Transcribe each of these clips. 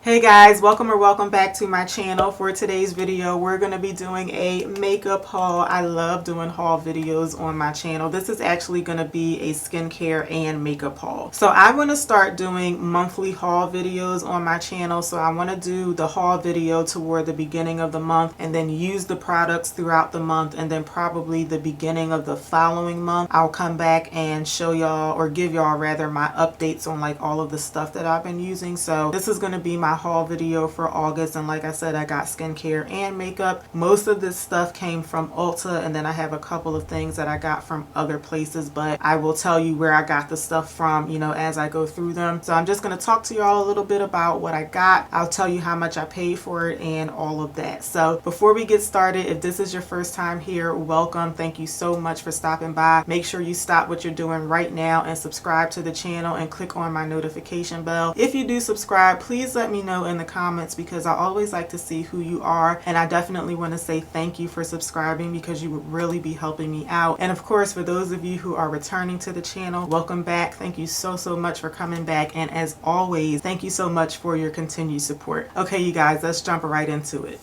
Hey guys, welcome back to my channel. For today's video, we're going to be doing a makeup haul. I love doing haul videos on my channel. This is actually going to be a skincare and makeup haul. So I want to start doing monthly haul videos on my channel. So I want to do the haul video toward the beginning of the month and then use the products throughout the month, and then probably the beginning of the following month I'll come back and show y'all, or give y'all rather, my updates on like all of the stuff that I've been using. So this is going to be my haul video for August, and like I said, I got skincare and makeup. Most of this stuff came from Ulta, and then I have a couple of things that I got from other places, but I will tell you where I got the stuff from, you know, as I go through them. So I'm just going to talk to y'all a little bit about what I got. I'll tell you how much I paid for it and all of that. So before we get started, if this is your first time here, welcome. Thank you so much for stopping by. Make sure you stop what you're doing right now and subscribe to the channel and click on my notification bell. If you do subscribe, please let me know in the comments, because I always like to see who you are, and I definitely want to say thank you for subscribing, because you would really be helping me out. And of course, for those of you who are returning to the channel, welcome back. Thank you so much for coming back, and as always, thank you so much for your continued support. Okay, you guys, let's jump right into it.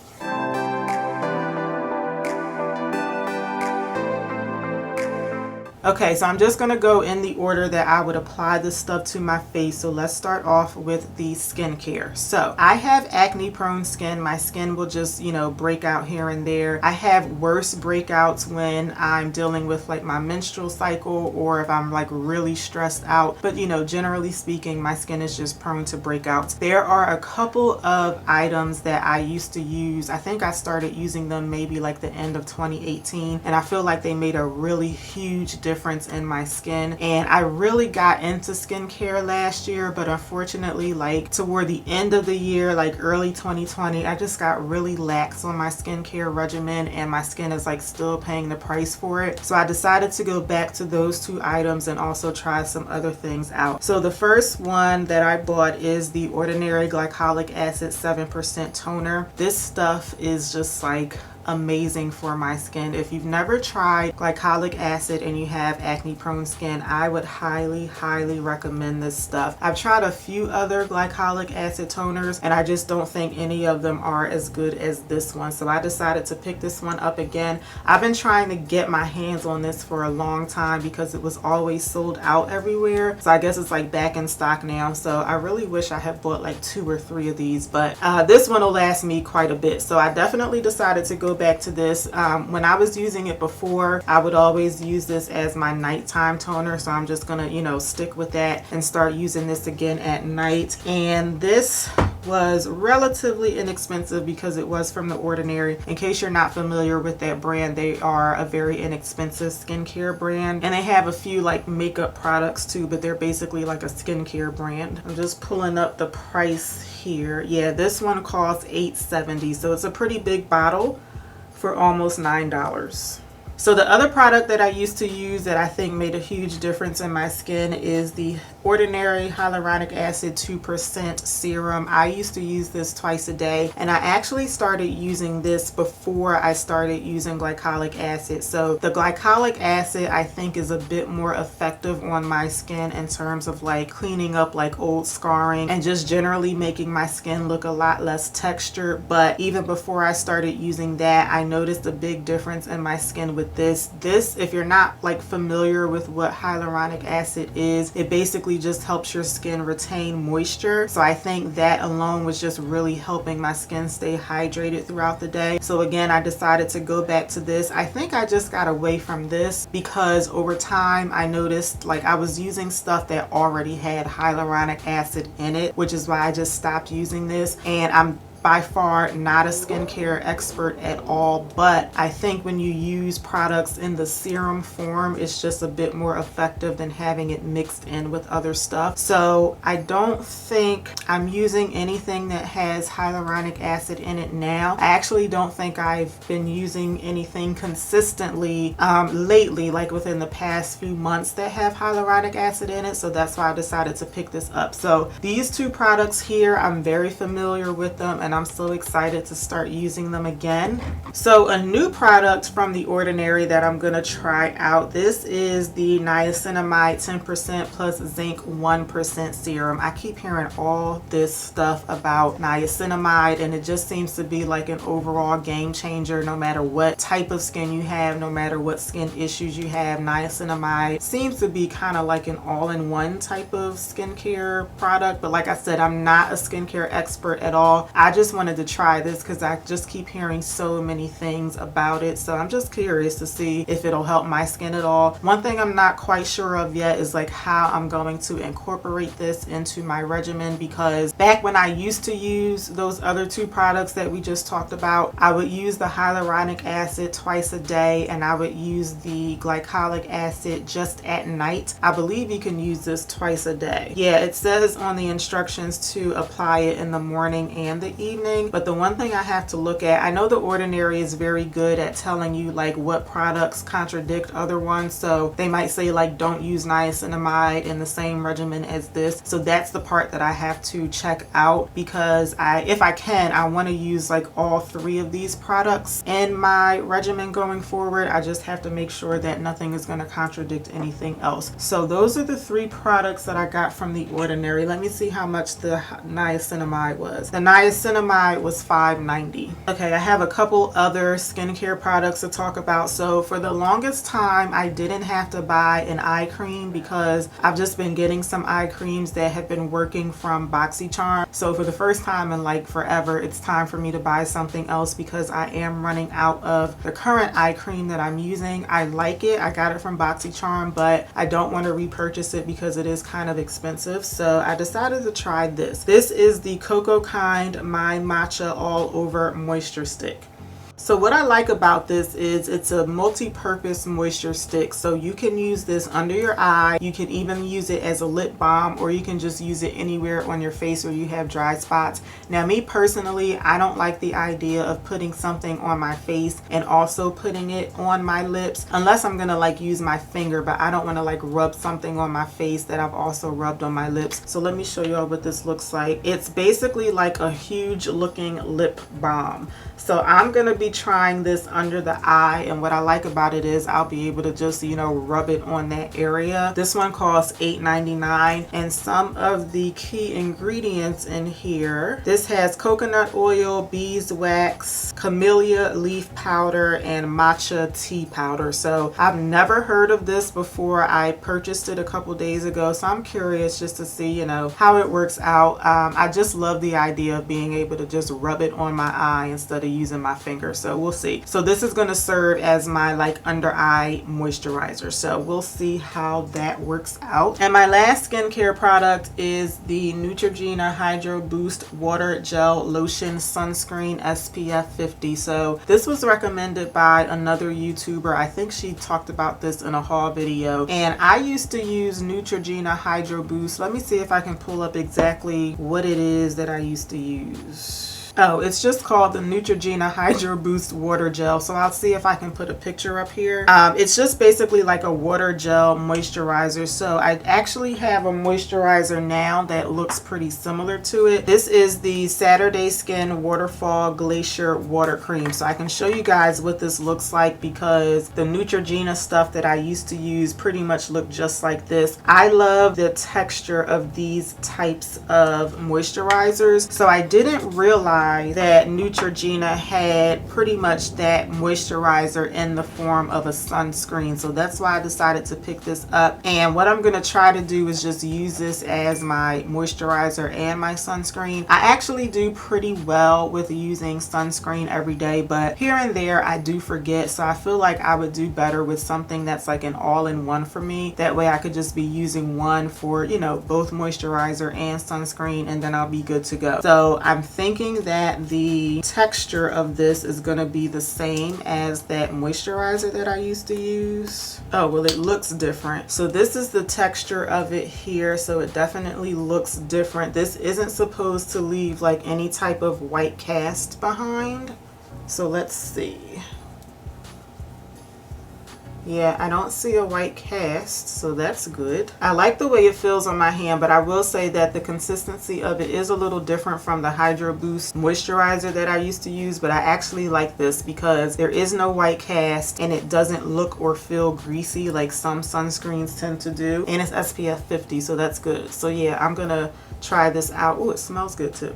Okay, so I'm just going to go in the order that I would apply this stuff to my face. So let's start off with the skincare. So I have acne prone skin. My skin will just, you know, break out here and there. I have worse breakouts when I'm dealing with like my menstrual cycle, or if I'm like really stressed out. But you know, generally speaking, my skin is just prone to breakouts. There are a couple of items that I used to use. I think I started using them maybe like the end of 2018, and I feel like they made a really huge difference in my skin. And I really got into skincare last year, but unfortunately, like toward the end of the year, like early 2020, I just got really lax on my skincare regimen, and my skin is like still paying the price for it. So I decided to go back to those two items and also try some other things out. So the first one that I bought is the Ordinary Glycolic Acid 7% toner. This stuff is just like amazing for my skin. If you've never tried glycolic acid and you have acne prone skin, I would highly recommend this stuff. I've tried a few other glycolic acid toners, and I just don't think any of them are as good as this one. So I decided to pick this one up again. I've been trying to get my hands on this for a long time because it was always sold out everywhere. So I guess it's like back in stock now. So I really wish I had bought like 2 or 3 of these, but this one will last me quite a bit. So I definitely decided to go back to this. When I was using it before, I would always use this as my nighttime toner, so I'm just gonna, you know, stick with that and start using this again at night. And this was relatively inexpensive because it was from The Ordinary. In case you're not familiar with that brand, they are a very inexpensive skincare brand, and they have a few like makeup products too, but they're basically like a skincare brand. I'm just pulling up the price here. Yeah, this one costs $8.70, so it's a pretty big bottle for almost $9. So the other product that I used to use that I think made a huge difference in my skin is the Ordinary Hyaluronic Acid 2% serum. I used to use this twice a day, and I actually started using this before I started using glycolic acid. So the glycolic acid I think is a bit more effective on my skin in terms of like cleaning up like old scarring and just generally making my skin look a lot less textured. But even before I started using that, I noticed a big difference in my skin with this. If you're not like familiar with what hyaluronic acid is, it basically just helps your skin retain moisture. So I think that alone was just really helping my skin stay hydrated throughout the day. So again, I decided to go back to this. I think I just got away from this because over time I noticed like I was using stuff that already had hyaluronic acid in it, which is why I just stopped using this. And I'm by far not a skincare expert at all, but I think when you use products in the serum form, it's just a bit more effective than having it mixed in with other stuff. So I don't think I'm using anything that has hyaluronic acid in it now. I actually don't think I've been using anything consistently lately, like within the past few months, that have hyaluronic acid in it. So that's why I decided to pick this up. So these two products here, I'm very familiar with them, and I'm so excited to start using them again. So a new product from The Ordinary that I'm gonna try out, this is the Niacinimide 10% plus zinc 1% serum. I keep hearing all this stuff about niacinamide, and it just seems to be like an overall game changer no matter what type of skin you have, no matter what skin issues you have. Niacinamide seems to be kind of like an all-in-one type of skincare product, but like I said, I'm not a skincare expert at all. I just wanted to try this because I just keep hearing so many things about it, so I'm just curious to see if it'll help my skin at all. One thing I'm not quite sure of yet is like how I'm going to incorporate this into my regimen, because back when I used to use those other two products that we just talked about, I would use the hyaluronic acid twice a day and I would use the glycolic acid just at night. I believe you can use this twice a day. Yeah, it says on the instructions to apply it in the morning and the evening, but the one thing I have to look at, I know The Ordinary is very good at telling you like what products contradict other ones, so they might say like don't use niacinamide in the same regimen as this, so that's the part that I have to check out, because if I can, I want to use like all three of these products in my regimen going forward. I just have to make sure that nothing is going to contradict anything else. So those are the three products that I got from The Ordinary. Let me see how much the niacinamide was. The niacinamide was $5.90. Okay, I have a couple other skincare products to talk about. So for the longest time, I didn't have to buy an eye cream because I've just been getting some eye creams that have been working from BoxyCharm. So for the first time in like forever, it's time for me to buy something else because I am running out of the current eye cream that I'm using. I like it. I got it from BoxyCharm, but I don't want to repurchase it because it is kind of expensive. So I decided to try this. This is the Cocokind My Matcha All Over Moisture Stick. So what I like about this is it's a multi-purpose moisture stick. So you can use this under your eye. You can even use it as a lip balm, or you can just use it anywhere on your face where you have dry spots. Now me personally, I don't like the idea of putting something on my face and also putting it on my lips, unless I'm gonna like use my finger, but I don't want to like rub something on my face that I've also rubbed on my lips. So let me show you all what this looks like. It's basically like a huge looking lip balm. So I'm going to be trying this under the eye, and what I like about it is I'll be able to just, you know, rub it on that area. This one costs $8.99, and some of the key ingredients in here, this has coconut oil, beeswax, camellia leaf powder, and matcha tea powder. So I've never heard of this before. I purchased it a couple days ago, so I'm curious just to see, you know, how it works out. I just love the idea of being able to just rub it on my eye instead of using my finger, so we'll see. So this is going to serve as my like under eye moisturizer, so we'll see how that works out. And my last skincare product is the Neutrogena Hydro Boost Water Gel Lotion Sunscreen SPF 50. So this was recommended by another YouTuber. I think she talked about this in a haul video, and I used to use Neutrogena Hydro Boost. Let me see if I can pull up exactly what it is that I used to use. Oh, it's just called the Neutrogena Hydro Boost Water Gel. So I'll see if I can put a picture up here. It's just basically like a water gel moisturizer. So I actually have a moisturizer now that looks pretty similar to it. This is the Saturday Skin Waterfall Glacier Water Cream. So I can show you guys what this looks like, because the Neutrogena stuff that I used to use pretty much looked just like this. I love the texture of these types of moisturizers. So I didn't realize that Neutrogena had pretty much that moisturizer in the form of a sunscreen, so that's why I decided to pick this up. And what I'm going to try to do is just use this as my moisturizer and my sunscreen. I actually do pretty well with using sunscreen every day, but here and there I do forget, so I feel like I would do better with something that's like an all-in-one for me. That way I could just be using one for, you know, both moisturizer and sunscreen, and then I'll be good to go. So I'm thinking that the texture of this is going to be the same as that moisturizer that I used to use. Oh, well, it looks different. So this is the texture of it here, so it definitely looks different. This isn't supposed to leave like any type of white cast behind. So let's see. Yeah, I don't see a white cast, so that's good. I like the way it feels on my hand, but I will say that the consistency of it is a little different from the Hydro Boost moisturizer that I used to use, but I actually like this because there is no white cast and it doesn't look or feel greasy like some sunscreens tend to do, and it's SPF 50, so that's good. So yeah, I'm gonna try this out. Oh, it smells good too.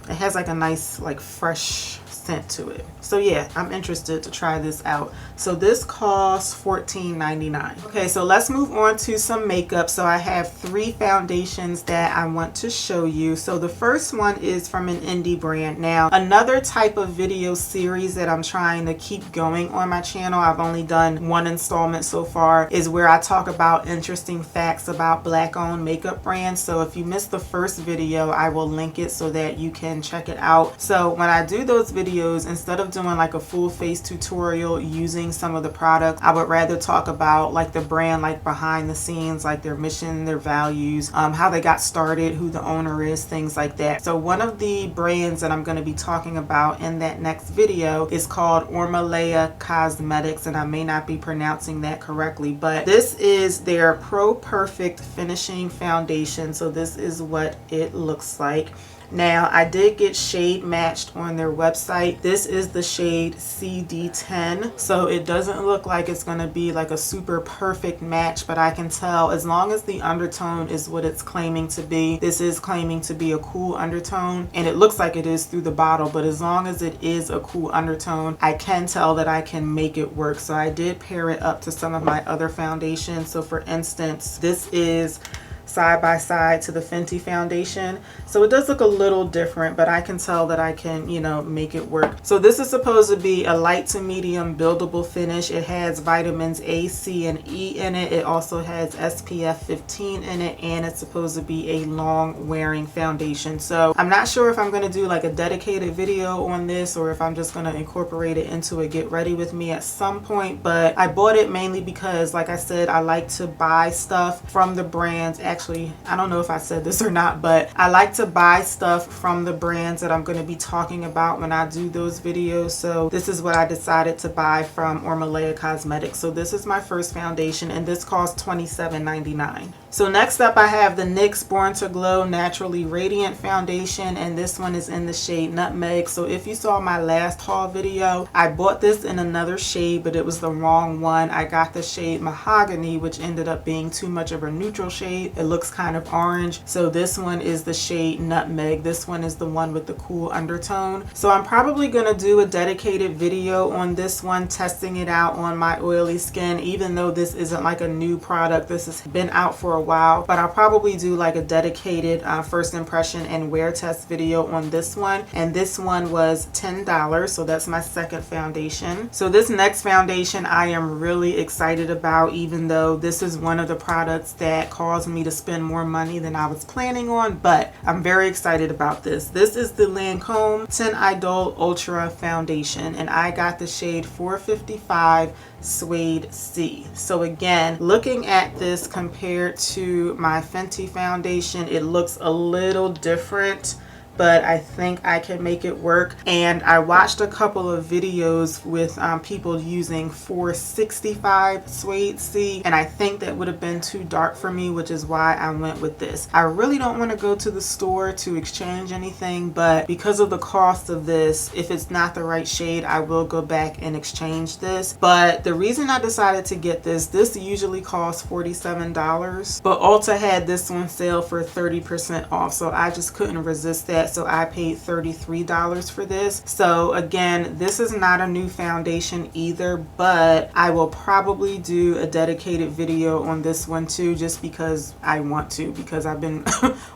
It has like a nice like fresh scent to it. So yeah, I'm interested to try this out. So this costs $14.99. Okay, so let's move on to some makeup. So I have 3 foundations that I want to show you. So the first one is from an indie brand. Now, another type of video series that I'm trying to keep going on my channel, I've only done 1 installment so far, is where I talk about interesting facts about Black-owned makeup brands. So if you missed the first video, I will link it so that you can check it out. So when I do those videos, instead of doing like a full face tutorial using some of the products, I would rather talk about like the brand, like behind the scenes, like their mission, their values, how they got started, who the owner is, things like that. So one of the brands that I'm going to be talking about in that next video is called Omolewa Cosmetics, and I may not be pronouncing that correctly, but this is their Pro Perfect Finishing Foundation. So this is what it looks like. Now, I did get shade matched on their website. This is the shade CD10, so it doesn't look like it's going to be like a super perfect match, but I can tell as long as the undertone is what it's claiming to be. This is claiming to be a cool undertone, and it looks like it is through the bottle, but as long as it is a cool undertone, I can tell that I can make it work. So I did pair it up to some of my other foundations. So for instance, this is side by side to the Fenty foundation, so it does look a little different, but I can tell that I can, you know, make it work. So this is supposed to be a light to medium buildable finish. It has vitamins A, C, and E in it. It also has SPF 15 in it, and it's supposed to be a long wearing foundation. So I'm not sure if I'm going to do like a dedicated video on this or if I'm just going to incorporate it into a get ready with me at some point, but I bought it mainly because, like I said, I like to buy stuff from the brands. Actually, I don't know if I said this or not, but I like to buy stuff from the brands that I'm going to be talking about when I do those videos. So this is what I decided to buy from Omolewa Cosmetics. So this is my first foundation, and this costs $27.99. So next up, I have the NYX Born to Glow Naturally Radiant Foundation, and this one is in the shade Nutmeg. So if you saw my last haul video, I bought this in another shade, but it was the wrong one. I got the shade Mahogany, which ended up being too much of a neutral shade. It looks kind of orange. So this one is the shade Nutmeg. This one is the one with the cool undertone. So I'm probably going to do a dedicated video on this one, testing it out on my oily skin, even though this isn't like a new product. This has been out for a while, but I'll probably do like a dedicated first impression and wear test video on this one. And this one was $10, so that's my second foundation. So this next foundation I am really excited about, even though this is one of the products that caused me to spend more money than I was planning on, but I'm very excited about this. This is the Lancome 10 Idol Ultra Foundation, and I got the shade 455 Suede C. So again, looking at this compared to my Fenty foundation, it looks a little different, but I think I can make it work. And I watched a couple of videos with people using 465 Suede C, and I think that would have been too dark for me, which is why I went with this. I really don't want to go to the store to exchange anything, but because of the cost of this, if it's not the right shade, I will go back and exchange this. But the reason I decided to get this usually costs $47, but Ulta had this on sale for 30% off, so I just couldn't resist that. So I paid $33 for this. So again, this is not a new foundation either, but I will probably do a dedicated video on this one too, just because I want to, because I've been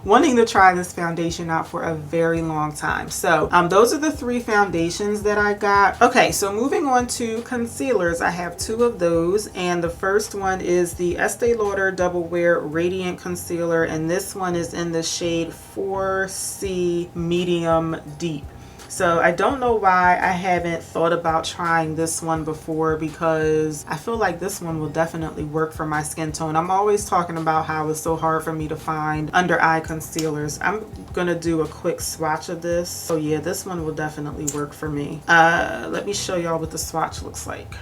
wanting to try this foundation out for a very long time. So those are the 3 foundations that I got. Okay, so moving on to concealers, I have 2 of those, and the first one is the Estee Lauder Double Wear Radiant Concealer, and this one is in the shade 4C Medium Deep. So I don't know why I haven't thought about trying this one before, because I feel like this one will definitely work for my skin tone. I'm always talking about how it's so hard for me to find under eye concealers. I'm gonna do a quick swatch of this. So yeah, this one will definitely work for me. Let me show y'all what the swatch looks like.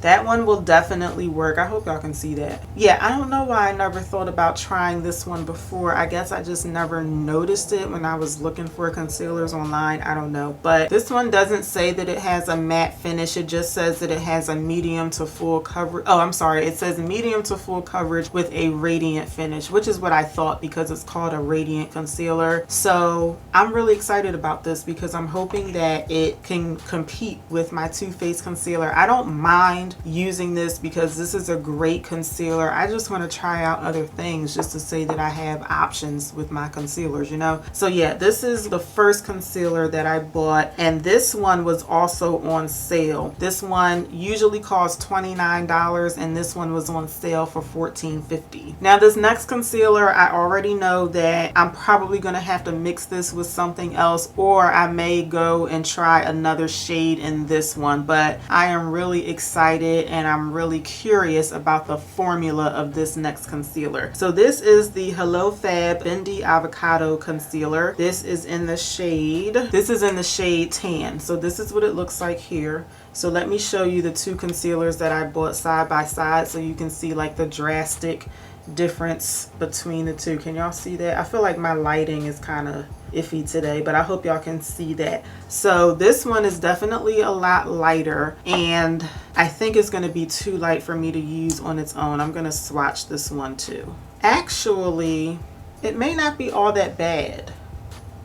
That one will definitely work. I hope y'all can see that. Yeah, I don't know why I never thought about trying this one before. I guess I just never noticed it when I was looking for concealers online. I don't know. But this one doesn't say that it has a matte finish. It just says that it has a medium to full coverage. Oh, I'm sorry. It says medium to full coverage with a radiant finish, which is what I thought because it's called a radiant concealer. So I'm really excited about this because I'm hoping that it can compete with my Too Faced concealer. I don't mind using this because this is a great concealer. I just want to try out other things just to say that I have options with my concealers, you know. So yeah, this is the first concealer that I bought, and this one was also on sale. This one usually costs $29 and this one was on sale for $14.50. Now this next concealer, I already know that I'm probably going to have to mix this with something else, or I may go and try another shade in this one, but I am really excited and I'm really curious about the formula of this next concealer. So this is the Hellofab Bendy Avocado Concealer. This is in the shade Tan. So this is what it looks like here. So let me show you the two concealers that I bought side by side so you can see like the drastic difference between the two. Can y'all see that? I feel like my lighting is kind of iffy today, but I hope y'all can see that. So this one is definitely a lot lighter, and I think it's going to be too light for me to use on its own. I'm going to swatch this one too. Actually, it may not be all that bad.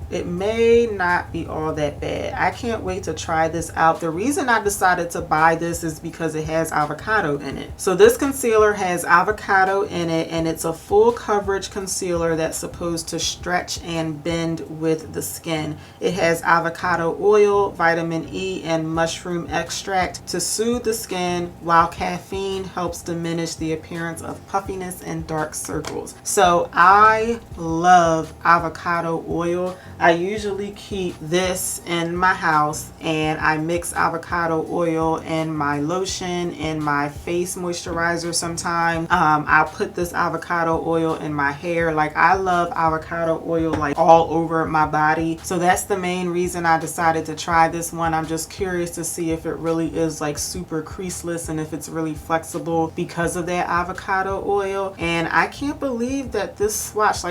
It may not be all that bad. I can't wait to try this out. The reason I decided to buy this is because it has avocado in it. So this concealer has avocado in it, and it's a full coverage concealer that's supposed to stretch and bend with the skin. It has avocado oil, vitamin E, and mushroom extract to soothe the skin, while caffeine helps diminish the appearance of puffiness and dark circles. So I love avocado oil. I usually keep this in my house, and I mix avocado oil in my lotion and my face moisturizer sometimes. I'll put this avocado oil in my hair. Like, I love avocado oil like all over my body. So that's the main reason I decided to try this one. I'm just curious to see if it really is like super creaseless and if it's really flexible because of that avocado oil. And I can't believe that this swatch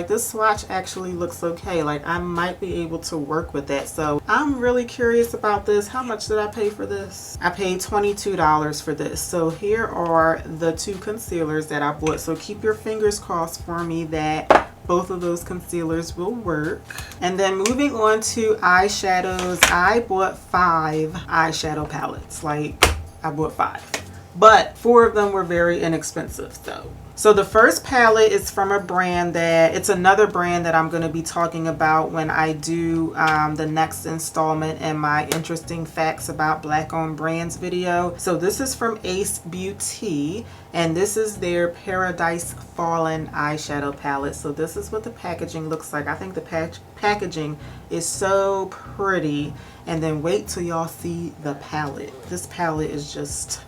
actually looks okay. Like, I might be able to work with that. So I'm really curious about this. How much did I pay for this? I paid $22 for this. So here are the two concealers that I bought. So keep your fingers crossed for me that both of those concealers will work. And then moving on to eyeshadows, I bought 5 eyeshadow palettes. Like, I bought 5, but 4 of them were very inexpensive though. So the first palette is from a brand it's another brand that I'm going to be talking about when I do the next installment in my interesting facts about black owned brands video. So this is from Beaute, and this is their Paradise Fallen eyeshadow palette. So this is what the packaging looks like. I think the packaging is so pretty. And then wait till y'all see the palette. This palette is just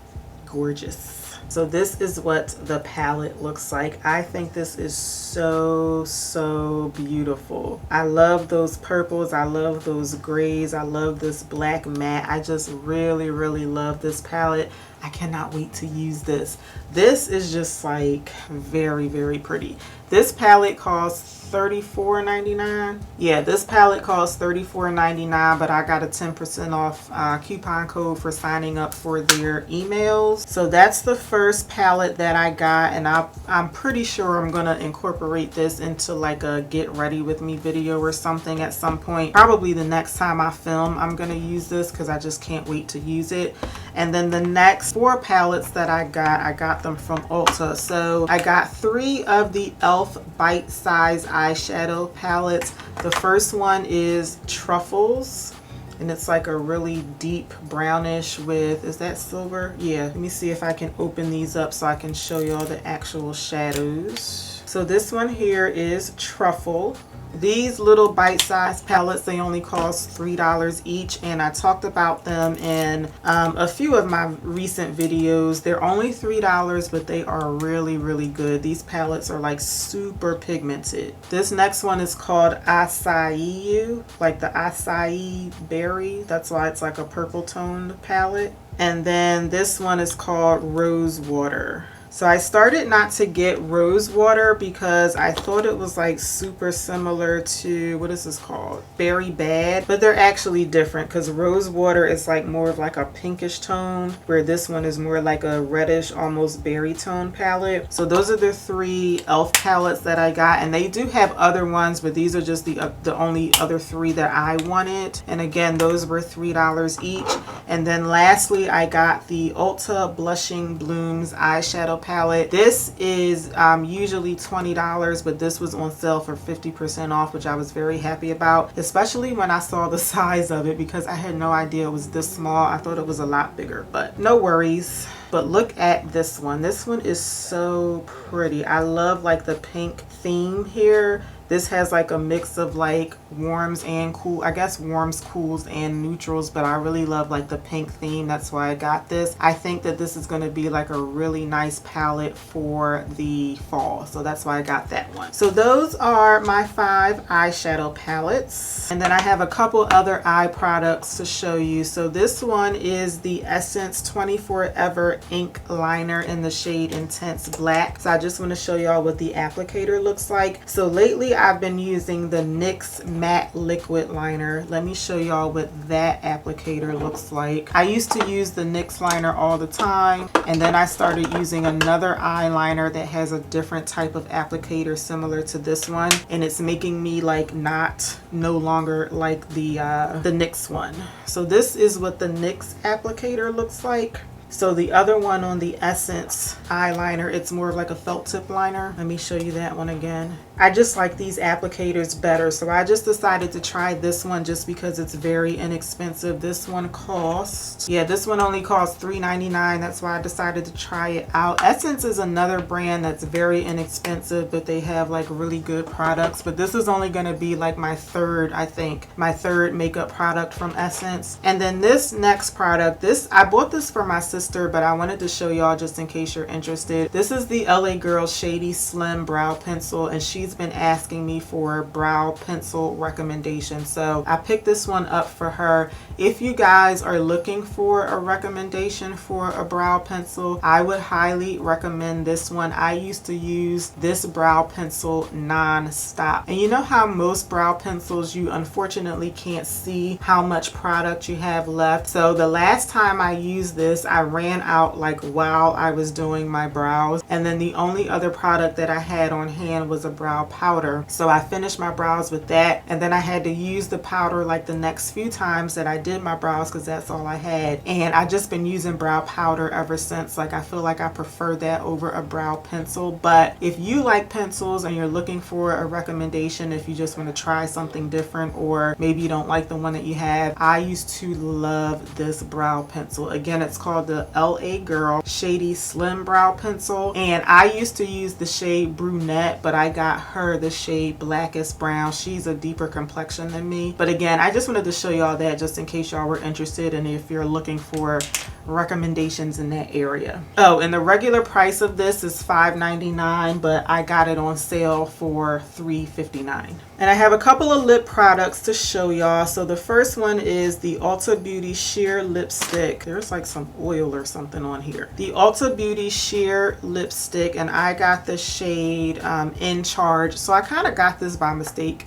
gorgeous. So this is what the palette looks like. I think this is so beautiful. I love those purples. I love those grays. I love this black matte. I just really love this palette. I cannot wait to use this. This is just like very pretty. This palette costs $34.99. Yeah, this palette costs $34.99, but I got a 10% off coupon code for signing up for their emails. So that's the first palette that I got, and I'm pretty sure I'm gonna incorporate this into like a get ready with me video or something at some point. Probably the next time I film, I'm gonna use this because I just can't wait to use it. And then the next 4 palettes that I got them from Ulta. So I got 3 of the e.l.f. bite-size eyeshadow palettes. The first one is Truffles, and it's like a really deep brownish with, is that silver? Yeah, let me see if I can open these up so I can show y'all the actual shadows. So this one here is Truffle. These little bite-sized palettes, they only cost $3 each, and I talked about them in a few of my recent videos. They're only $3, but they are really good. These palettes are like super pigmented. This next one is called Acai, like the acai berry. That's why it's like a purple toned palette. And then this one is called Rose Water. So I started not to get Rose Water because I thought it was like super similar to, what is this called? Berry Bad. But they're actually different because Rose Water is like more of like a pinkish tone, where this one is more like a reddish, almost berry tone palette. So those are the 3 e.l.f. palettes that I got. And they do have other ones, but these are just the only other 3 that I wanted. And again, those were $3 each. And then lastly, I got the Ulta Blushing Blooms eyeshadow palette. This is usually $20, but this was on sale for 50% off, which I was very happy about, especially when I saw the size of it, because I had no idea it was this small. I thought it was a lot bigger, but no worries. But look at this one. This one is so pretty. I love like the pink theme here. This has like a mix of like warms and cool, I guess warms, cools, and neutrals, but I really love like the pink theme. That's why I got this. I think that this is going to be like a really nice palette for the fall, so that's why I got that one. So those are my 5 eyeshadow palettes, and then I have a couple other eye products to show you. So this one is the Essence 24 Ever Ink Liner in the shade Intense Black. So I just want to show y'all what the applicator looks like. So lately I've been using the NYX Matte Liquid Liner. Let me show y'all what that applicator looks like. I used to use the NYX liner all the time, and then I started using another eyeliner that has a different type of applicator similar to this one, and it's making me like no longer like the NYX one. So this is what the NYX applicator looks like. So the other one on the Essence eyeliner, it's more of like a felt tip liner. Let me show you that one again. I just like these applicators better, so I just decided to try this one just because it's very inexpensive. This one costs, yeah, this one only costs $3.99. That's why I decided to try it out. Essence is another brand that's very inexpensive, but they have like really good products. But this is only going to be like my third, I think, my third makeup product from Essence. And then this next product, I bought this for my sister, but I wanted to show y'all just in case you're interested. This is the LA Girl Shady Slim Brow Pencil, and she's been asking me for brow pencil recommendations, so I picked this one up for her. If you guys are looking for a recommendation for a brow pencil, I would highly recommend this one. I used to use this brow pencil non-stop, and you know how most brow pencils, you unfortunately can't see how much product you have left. So the last time I used this, I ran out like while I was doing my brows, and then the only other product that I had on hand was a brow powder. So I finished my brows with that, and then I had to use the powder like the next few times that I did my brows because that's all I had. And I just been using brow powder ever since. Like I feel like I prefer that over a brow pencil. But if you like pencils and you're looking for a recommendation, if you just want to try something different, or maybe you don't like the one that you have, I used to love this brow pencil. Again, it's called the LA Girl Shady Slim Brow Pencil, and I used to use the shade Brunette, but I got her the shade Blackest Brown. She's a deeper complexion than me. But again, I just wanted to show y'all that just in case y'all were interested, and if you're looking for recommendations in that area. Oh, and the regular price of this is $5.99, but I got it on sale for $3.59. And I have a couple of lip products to show y'all. So the first one is the Ulta Beauty Sheer Lipstick. There's like some oil or something on here. The Ulta Beauty Sheer Lipstick, and I got the shade In Charge. So I kind of got this by mistake.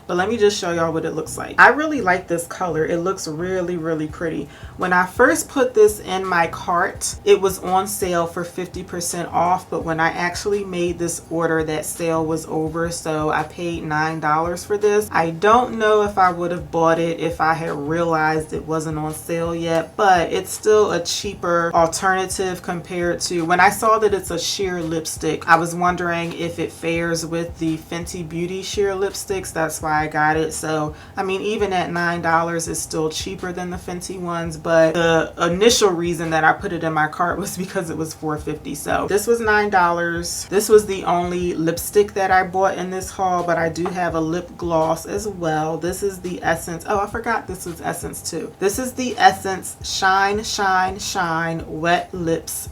But let me just show y'all what it looks like. I really like this color. It looks really, really pretty. When I first put this in my cart, it was on sale for 50% off. But when I actually made this order, that sale was over. So I paid $9 for this. I don't know if I would have bought it if I had realized it wasn't on sale yet. But it's still a cheaper alternative compared to, when I saw that it's a sheer lipstick, I was wondering if it fares with the Fenty Beauty sheer lipsticks. That's why I got it. So I mean, even at $9, it's still cheaper than the Fenty ones, but the initial reason that I put it in my cart was because it was $4.50. So this was $9. This was the only lipstick that I bought in this haul, but I do have a lip gloss as well. This is the Essence, oh I forgot this was Essence too. This is the Essence Shine Shine Shine Wet Lips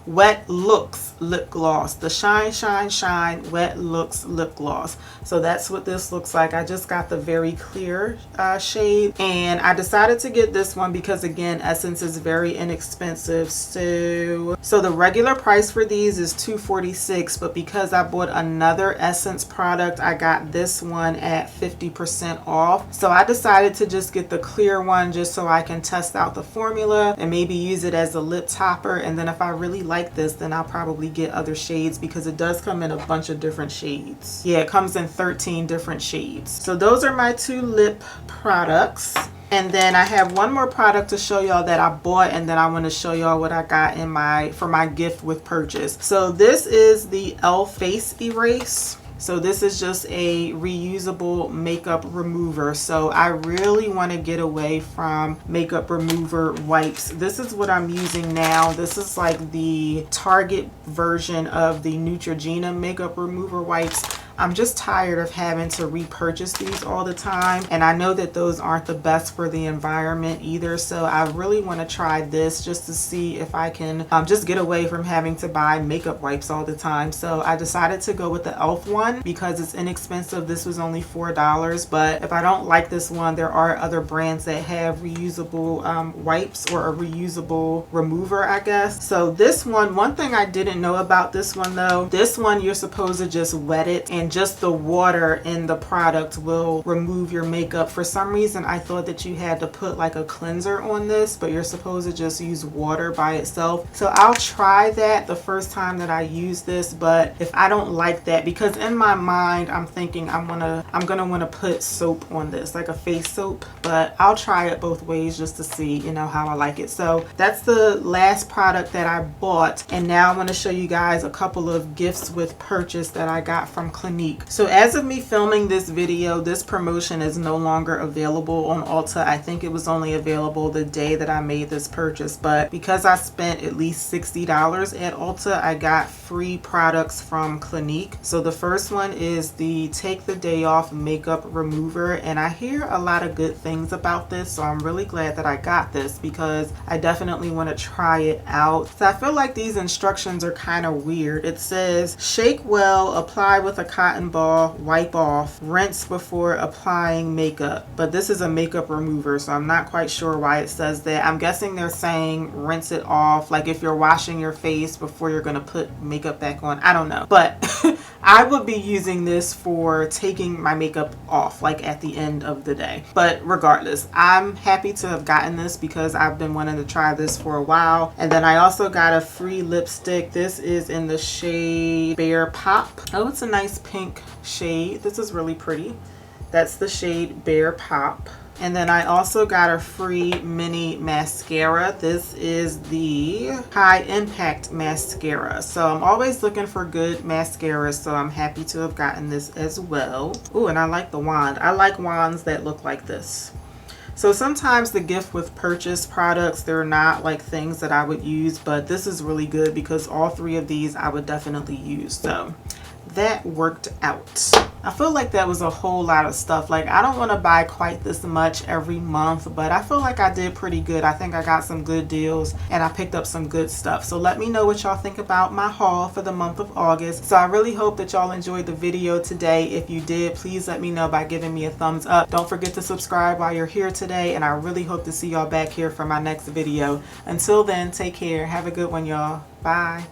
Wet Looks lip gloss, the Shine Shine Shine Wet Looks lip gloss. So that's what this looks like. I just got the very clear shade, and I decided to get this one because, again, Essence is very inexpensive. So the regular price for these is $2.46, but because I bought another Essence product, I got this one at 50% off. So I decided to just get the clear one just so I can test out the formula and maybe use it as a lip topper. And then if I really like this, then I'll probably get other shades because it does come in a bunch of different shades. Yeah, it comes in 13 different shades. So those are my two lip products. And then I have one more product to show y'all that I bought, and then I want to show y'all what I got in for my gift with purchase. So this is the e.l.f. Face Erase. So this is just a reusable makeup remover. So I really want to get away from makeup remover wipes. This is what I'm using now. This is like the Target version of the Neutrogena makeup remover wipes. I'm just tired of having to repurchase these all the time, and I know that those aren't the best for the environment either. So I really want to try this just to see if I can just get away from having to buy makeup wipes all the time. So I decided to go with the e.l.f. one because it's inexpensive. This was only $4, but if I don't like this one, there are other brands that have reusable wipes or a reusable remover, I guess. So this one thing I didn't know about this one though, this one you're supposed to just wet it, and just the water in the product will remove your makeup. For some reason I thought that you had to put like a cleanser on this, but you're supposed to just use water by itself. So I'll try that the first time that I use this, but if I don't like that, because in my mind I'm thinking I'm gonna want to put soap on this, like a face soap, but I'll try it both ways just to see, you know, how I like it. So that's the last product that I bought, and now I want to show you guys a couple of gifts with purchase that I got from Clinique. So as of me filming this video, this promotion is no longer available on Ulta. I think it was only available the day that I made this purchase, but because I spent at least $60 at Ulta, I got free products from Clinique. So the first one is the Take the Day Off Makeup Remover, and I hear a lot of good things about this, so I'm really glad that I got this because I definitely want to try it out. So I feel like these instructions are kind of weird. It says shake well, apply with a cotton ball, wipe off, rinse before applying makeup. But this is a makeup remover, so I'm not quite sure why it says that. I'm guessing they're saying rinse it off, like if you're washing your face before you're gonna put makeup back on. I don't know, but I would be using this for taking my makeup off, like at the end of the day. But regardless, I'm happy to have gotten this because I've been wanting to try this for a while. And then I also got a free lipstick. This is in the shade Bear Pop. Oh, it's a nice pink shade. This is really pretty. That's the shade Bear Pop. And then I also got a free mini mascara. This is the High Impact Mascara. So I'm always looking for good mascaras, so I'm happy to have gotten this as well. Ooh, and I like the wand. I like wands that look like this. So sometimes the gift with purchase products, they're not like things that I would use, but this is really good because all three of these I would definitely use. So that worked out. I feel like that was a whole lot of stuff. Like, I don't want to buy quite this much every month, but I feel like I did pretty good. I think I got some good deals and I picked up some good stuff. So let me know what y'all think about my haul for the month of August. So I really hope that y'all enjoyed the video today. If you did, please let me know by giving me a thumbs up. Don't forget to subscribe while you're here today, and I really hope to see y'all back here for my next video. Until then, take care. Have a good one, y'all. Bye.